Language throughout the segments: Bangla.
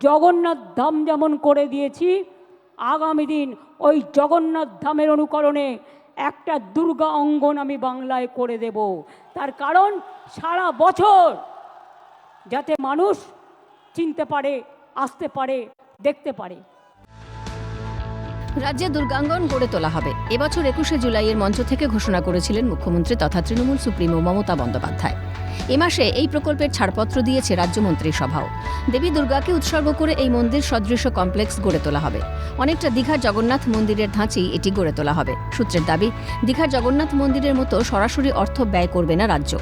জগন্নাথ ধাম যেমন করে দিয়েছি, আগামী দিন ওই জগন্নাথ ধামের অনুকরণে একটা দুর্গা অঙ্গন আমি বাংলায় করে দেব। তার কারণ সারা বছর যাতে মানুষ চিনতে পারে, আসতে পারে, দেখতে পারে। রাজ্যে দুর্গাঙ্গন গড়ে তোলা হবে, এবছর 21শে জুলাইয়ের মঞ্চ থেকে ঘোষণা করেছিলেন মুখ্যমন্ত্রী তথা তৃণমূল সুপ্রিমো মমতা বন্দ্যোপাধ্যায়। এ মাসে এই প্রকল্পের ছাড়পত্র দিয়েছে রাজ্য মন্ত্রিসভাও। দেবী দুর্গাকে উৎসর্গ করে এই মন্দির সদৃশ কমপ্লেক্স গড়ে তোলা হবে। অনেকটা দীঘার জগন্নাথ মন্দিরের ধাঁচেই এটি গড়ে তোলা হবে। সূত্রের দাবি, দীঘার জগন্নাথ মন্দিরের মতো সরাসরি অর্থ ব্যয় করবে না রাজ্য।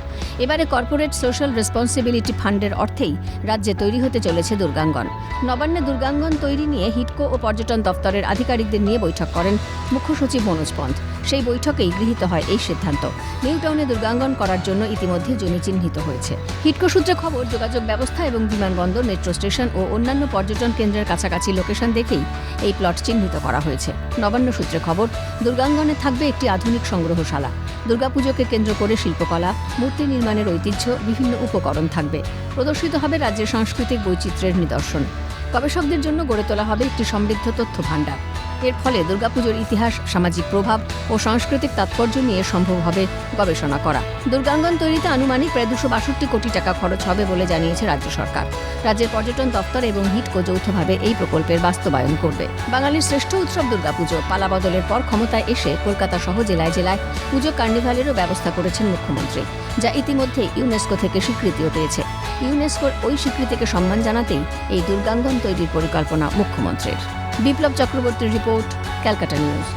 এবারে কর্পোরেট সোশ্যাল রেসপন্সিবিলিটি ফান্ডের অর্থেই রাজ্যে তৈরি হতে চলেছে দুর্গাঙ্গন। নবান্নে দুর্গাঙ্গন তৈরি নিয়ে হিডকো ও পর্যটন দফতরের আধিকারিকদের নিয়ে বৈঠক করেন মুখ্য সচিব মনোজ পন্থ। সেই বৈঠকেই গৃহীত হয় এই সিদ্ধান্ত। নিউ টাউনে দুর্গাঙ্গন করার জন্য ইতিমধ্যে জমি চিহ্নিত হয়েছে। হিডকো সূত্রে খবর, যোগাযোগ ব্যবস্থা এবং বিমানবন্দর, মেট্রো স্টেশন ও অন্যান্য পর্যটন কেন্দ্রের কাছাকাছি লোকেশন দেখেই এই প্লট চিহ্নিত করা হয়েছে। নবান্ন সূত্রে খবর, দুর্গাঙ্গনে থাকবে একটি আধুনিক সংগ্রহশালা। দুর্গাপুজোকে কেন্দ্র করে শিল্পকলা, মূর্তি নির্মাণের ঐতিহ্য, বিভিন্ন উপকরণ থাকবে। প্রদর্শিত হবে রাজ্যের সাংস্কৃতিক বৈচিত্র্যের নিদর্শন। গবেষকদের জন্য গড়ে তোলা হবে একটি সমৃদ্ধ তথ্য ভাণ্ডার। এর ফলে দুর্গাপুজোর ইতিহাস, সামাজিক প্রভাব ও সাংস্কৃতিক তাৎপর্য নিয়ে সম্ভব হবে গবেষণা করা। দুর্গাঙ্গন তৈরিতে আনুমানিক প্রায় 262 কোটি টাকা খরচ হবে বলে জানিয়েছে রাজ্য সরকার। রাজ্যের পর্যটন দপ্তর এবং হিডকো যৌথভাবে এই প্রকল্পের বাস্তবায়ন করবে। বাঙালির শ্রেষ্ঠ উৎসব দুর্গাপুজো পালা বদলের পর ক্ষমতায় এসে কলকাতা সহ জেলায় জেলায় পুজো কার্নিভালেরও ব্যবস্থা করেছেন মুখ্যমন্ত্রী, যা ইতিমধ্যে ইউনেস্কো থেকে স্বীকৃতিও পেয়েছে। ইউনেস্কোর ওই স্বীকৃতিকে সম্মান জানাতেই এই দুর্গাঙ্গন তৈরির পরিকল্পনা মুখ্যমন্ত্রীর। বিপ্লব চক্রবর্তীর রিপোর্ট, ক্যালকাটা নিউজ।